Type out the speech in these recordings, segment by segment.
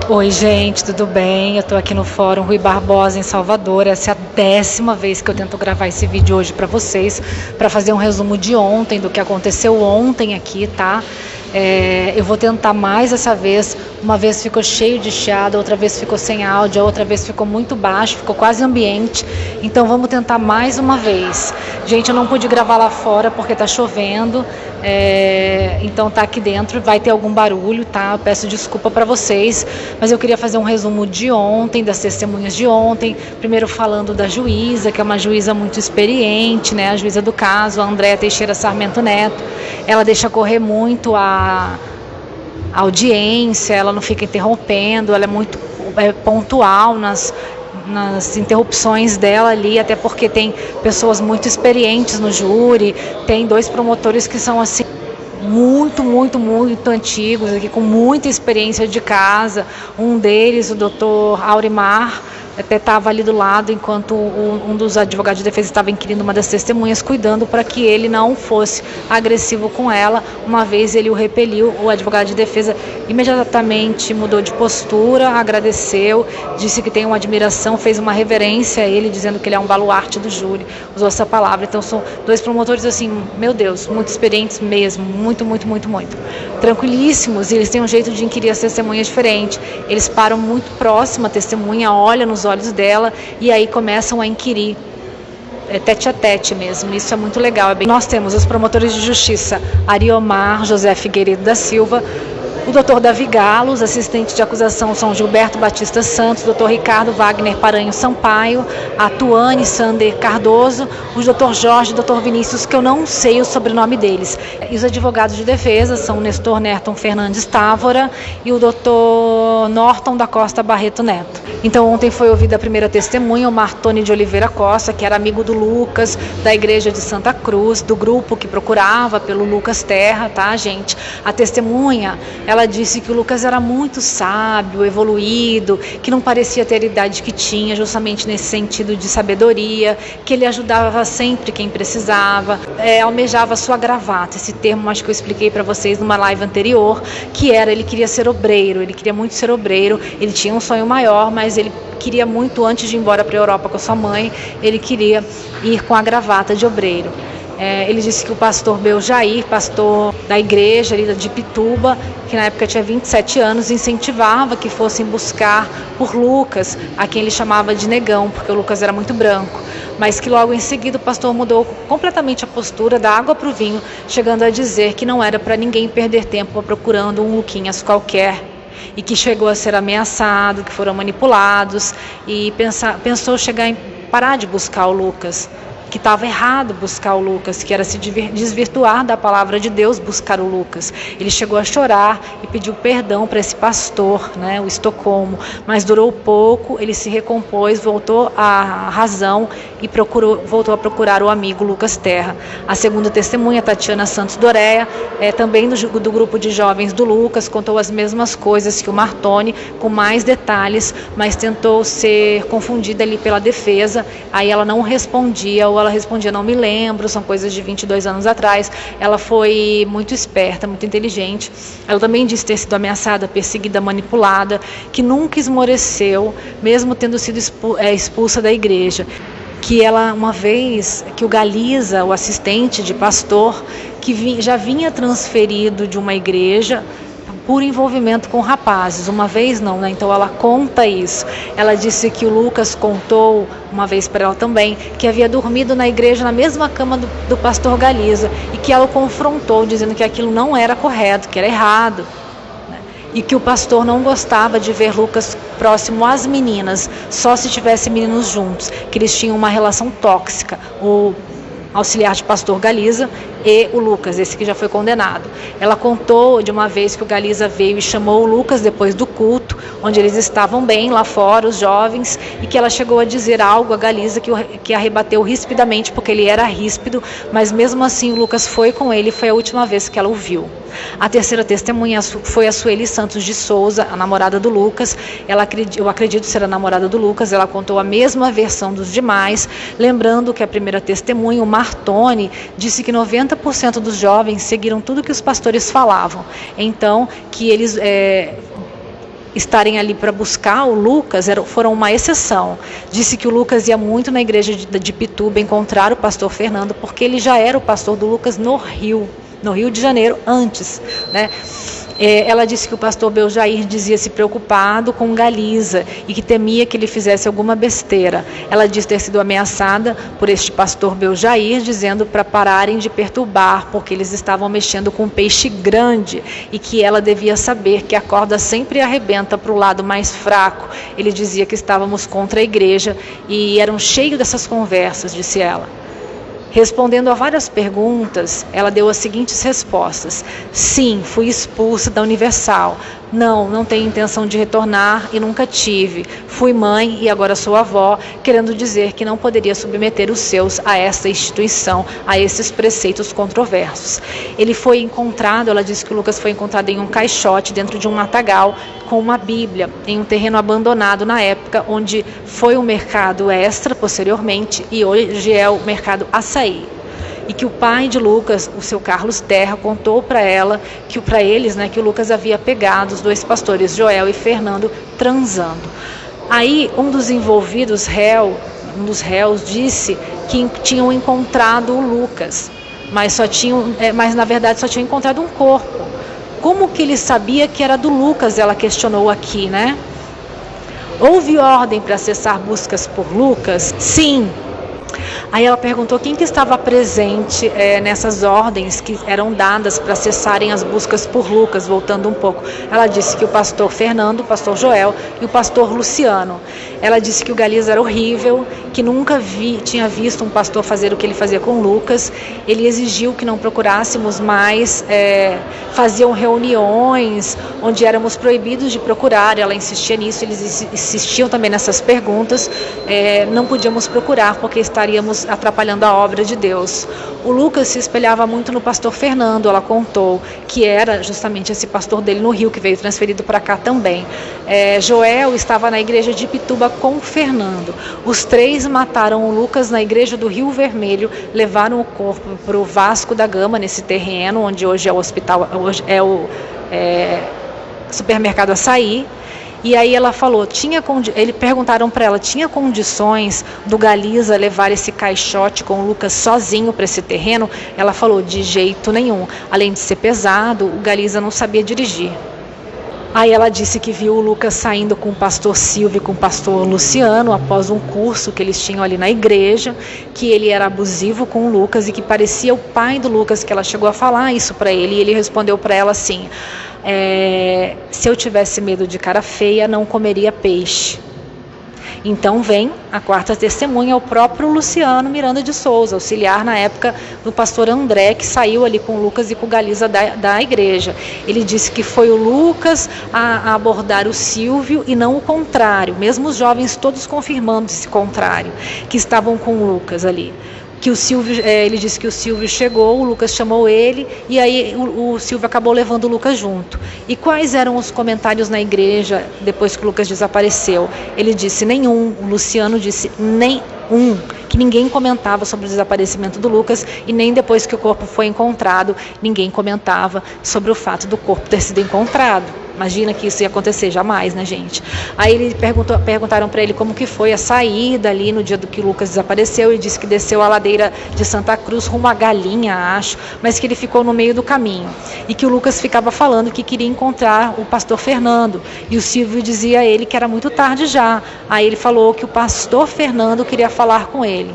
Oi, gente, tudo bem? Eu tô aqui no Fórum Rui Barbosa, em Salvador. Essa é a 10ª vez que eu tento gravar esse vídeo hoje para vocês, para fazer um resumo de ontem, do que aconteceu ontem aqui, tá? Eu vou tentar mais essa vez. Uma vez ficou cheio de chiado, outra vez ficou sem áudio, outra vez ficou muito baixo, ficou quase ambiente. Então vamos tentar mais uma vez. Gente, eu não pude gravar lá fora porque tá chovendo, então tá aqui dentro, vai ter algum barulho, tá? Eu peço desculpa para vocês, mas eu queria fazer um resumo de ontem, das testemunhas de ontem. Primeiro falando da juíza, que é uma juíza muito experiente, né? A juíza do caso, a Andréa Teixeira Sarmento Neto. Ela deixa correr muito a audiência, ela não fica interrompendo, ela é muito pontual nas interrupções dela ali, até porque tem pessoas muito experientes no júri, tem 2 promotores que são assim muito antigos, aqui com muita experiência de casa. Um deles, o doutor Aurimar, até estava ali do lado enquanto um dos advogados de defesa estava inquirindo uma das testemunhas, cuidando para que ele não fosse agressivo com ela. Uma vez ele o repeliu, o advogado de defesa imediatamente mudou de postura, agradeceu, disse que tem uma admiração, fez uma reverência a ele, dizendo que ele é um baluarte do júri, usou essa palavra. Então são 2 promotores assim, meu Deus, muito experientes mesmo, muito tranquilíssimos, e eles têm um jeito de inquirir as testemunhas diferente. Eles param muito próximo à testemunha, olham nos olhos dela e aí começam a inquirir, tete a tete mesmo. Isso é muito legal. Nós temos os promotores de justiça Ariomar José Figueiredo da Silva, o doutor Davi Galo, os assistentes de acusação são Gilberto Batista Santos, doutor Ricardo Wagner Paranho Sampaio, a Tuane Sander Cardoso, o doutor Jorge e o doutor Vinícius, que eu não sei o sobrenome deles. E os advogados de defesa são o Nestor Nerton Fernandes Távora e o doutor Norton da Costa Barreto Neto. Então ontem foi ouvida a primeira testemunha, o Martoni de Oliveira Costa, que era amigo do Lucas, da igreja de Santa Cruz, do grupo que procurava pelo Lucas Terra, tá, gente? A testemunha, ela disse que o Lucas era muito sábio, evoluído, que não parecia ter a idade que tinha, justamente nesse sentido de sabedoria, que ele ajudava sempre quem precisava, almejava sua gravata, esse termo acho que eu expliquei para vocês numa live anterior, que era, ele queria ser obreiro, ele queria muito ser obreiro, ele tinha um sonho maior, mas ele queria muito, antes de ir embora para a Europa com a sua mãe, ele queria ir com a gravata de obreiro. Ele disse que o pastor Beljair, pastor da igreja ali de Pituba, que na época tinha 27 anos, incentivava que fossem buscar por Lucas, a quem ele chamava de negão, porque o Lucas era muito branco, mas que logo em seguida o pastor mudou completamente a postura, da água para o vinho, chegando a dizer que não era para ninguém perder tempo procurando um Luquinhas qualquer, e que chegou a ser ameaçado, que foram manipulados, e pensou chegar em parar de buscar o Lucas, que estava errado buscar o Lucas, que era se desvirtuar da palavra de Deus buscar o Lucas. Ele chegou a chorar e pediu perdão para esse pastor, né, o Estocolmo, mas durou pouco, ele se recompôs, voltou à razão e voltou a procurar o amigo Lucas Terra. A segunda testemunha, Tatiana Santos Doréia, também do grupo de jovens do Lucas, contou as mesmas coisas que o Martoni, com mais detalhes, mas tentou ser confundida ali pela defesa. Aí ela não respondia, ou ela respondia, não me lembro, são coisas de 22 anos atrás. Ela foi muito esperta, muito inteligente. Ela também disse ter sido ameaçada, perseguida, manipulada, que nunca esmoreceu, mesmo tendo sido expulsa da igreja. Que ela, uma vez, que o Galiza, o assistente de pastor, que já vinha transferido de uma igreja por envolvimento com rapazes, uma vez não, né? Então ela conta isso. Ela disse que o Lucas contou uma vez para ela também, que havia dormido na igreja na mesma cama do pastor Galiza, e que ela o confrontou, dizendo que aquilo não era correto, que era errado, né? E que o pastor não gostava de ver Lucas próximo às meninas, só se tivesse meninos juntos, que eles tinham uma relação tóxica, o auxiliar de pastor Galiza e o Lucas, esse que já foi condenado. Ela contou de uma vez que o Galiza veio e chamou o Lucas depois do culto, onde eles estavam bem lá fora, os jovens, e que ela chegou a dizer algo a Galiza que a rebateu rispidamente, porque ele era ríspido, mas mesmo assim o Lucas foi com ele, foi a última vez que ela o viu. A terceira testemunha foi a Sueli Santos de Souza, a namorada do Lucas. Eu acredito ser a namorada do Lucas. Ela contou a mesma versão dos demais, lembrando que a primeira testemunha, o Martoni, disse que 90% dos jovens seguiram tudo que os pastores falavam. Então, que eles estarem ali para buscar o Lucas foram uma exceção. Disse que o Lucas ia muito na igreja de Pituba encontrar o pastor Fernando, porque ele já era o pastor do Lucas no Rio de Janeiro antes, né? Ela disse que o pastor Beljair dizia se preocupado com Galiza e que temia que ele fizesse alguma besteira. Ela disse ter sido ameaçada por este pastor Beljair, dizendo para pararem de perturbar, porque eles estavam mexendo com um peixe grande e que ela devia saber que a corda sempre arrebenta para o lado mais fraco. Ele dizia que estávamos contra a igreja e eram cheios dessas conversas, disse ela. Respondendo a várias perguntas, ela deu as seguintes respostas: sim, fui expulsa da Universal. Não tenho intenção de retornar e nunca tive. Fui mãe e agora sou avó, querendo dizer que não poderia submeter os seus a esta instituição, a esses preceitos controversos. Ele foi encontrado, ela disse que o Lucas foi encontrado em um caixote dentro de um matagal com uma Bíblia, em um terreno abandonado na época, onde foi um mercado extra posteriormente e hoje é o mercado Açaí. E que o pai de Lucas, o seu Carlos Terra, contou para ela, para eles, né, que o Lucas havia pegado os dois pastores, Joel e Fernando, transando. Aí um dos envolvidos, um dos réus, disse que tinham encontrado o Lucas, mas na verdade só tinham encontrado um corpo. Como que ele sabia que era do Lucas? Ela questionou aqui, né? Houve ordem para cessar buscas por Lucas? Sim. Aí ela perguntou quem que estava presente nessas ordens que eram dadas para cessarem as buscas por Lucas, voltando um pouco. Ela disse que o pastor Fernando, o pastor Joel e o pastor Luciano. Ela disse que o Galiza era horrível, que nunca tinha visto um pastor fazer o que ele fazia com Lucas. Ele exigiu que não procurássemos mais, faziam reuniões onde éramos proibidos de procurar. Ela insistia nisso, eles insistiam também nessas perguntas. Não podíamos procurar porque estaríamos atrapalhando a obra de Deus. O Lucas se espelhava muito no pastor Fernando, ela contou, que era justamente esse pastor dele no Rio, que veio transferido para cá também. Joel estava na igreja de Pituba com o Fernando. Os três mataram o Lucas na igreja do Rio Vermelho, levaram o corpo para o Vasco da Gama, nesse terreno, onde hoje é o hospital, hoje é o supermercado Açaí. E aí ela falou, perguntaram para ela, tinha condições do Galiza levar esse caixote com o Lucas sozinho para esse terreno? Ela falou, de jeito nenhum. Além de ser pesado, o Galiza não sabia dirigir. Aí ela disse que viu o Lucas saindo com o pastor Silvio e com o pastor Luciano após um curso que eles tinham ali na igreja, que ele era abusivo com o Lucas e que parecia o pai do Lucas, que ela chegou a falar isso para ele, e ele respondeu para ela assim, se eu tivesse medo de cara feia, não comeria peixe. Então vem a quarta testemunha, o próprio Luciano Miranda de Souza, auxiliar na época do pastor André, que saiu ali com o Lucas e com o Galiza da igreja. Ele disse que foi o Lucas a abordar o Silvio e não o contrário, mesmo os jovens todos confirmando esse contrário, que estavam com o Lucas ali. Que o Silvio, ele disse que o Silvio chegou, o Lucas chamou ele e aí o Silvio acabou levando o Lucas junto. E quais eram os comentários na igreja depois que o Lucas desapareceu? Ele disse nenhum, o Luciano disse nenhum, que ninguém comentava sobre o desaparecimento do Lucas e nem depois que o corpo foi encontrado, ninguém comentava sobre o fato do corpo ter sido encontrado. Imagina que isso ia acontecer, jamais, né, gente? Aí ele perguntaram para ele como que foi a saída ali no dia do que o Lucas desapareceu. Ele disse que desceu a ladeira de Santa Cruz rumo à Galinha, acho, mas que ele ficou no meio do caminho. E que o Lucas ficava falando que queria encontrar o pastor Fernando. E o Silvio dizia a ele que era muito tarde já. Aí ele falou que o pastor Fernando queria falar com ele.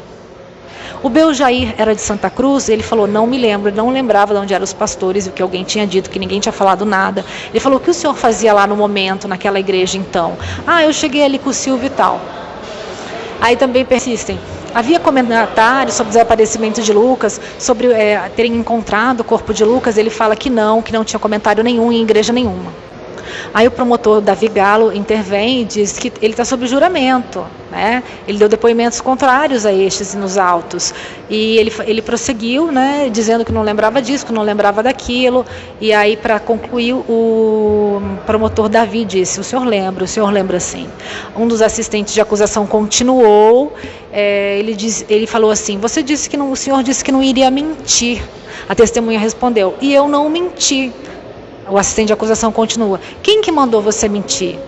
O Beljair era de Santa Cruz, ele falou, não me lembro, ele não lembrava de onde eram os pastores, o que alguém tinha dito, que ninguém tinha falado nada. Ele falou, o que o senhor fazia lá no momento, naquela igreja então? Eu cheguei ali com o Silvio e tal. Aí também persistem. Havia comentários sobre o desaparecimento de Lucas, sobre terem encontrado o corpo de Lucas, ele fala que não tinha comentário nenhum em igreja nenhuma. Aí o promotor Davi Galo intervém e diz que ele está sob juramento, né? Ele deu depoimentos contrários a estes nos autos. E ele prosseguiu, né, dizendo que não lembrava disso, que não lembrava daquilo. E aí, para concluir, o promotor Davi disse, o senhor lembra sim. Um dos assistentes de acusação continuou, ele falou assim, o senhor disse que não iria mentir. A testemunha respondeu, e eu não menti. O assistente de acusação continua: quem que mandou você mentir?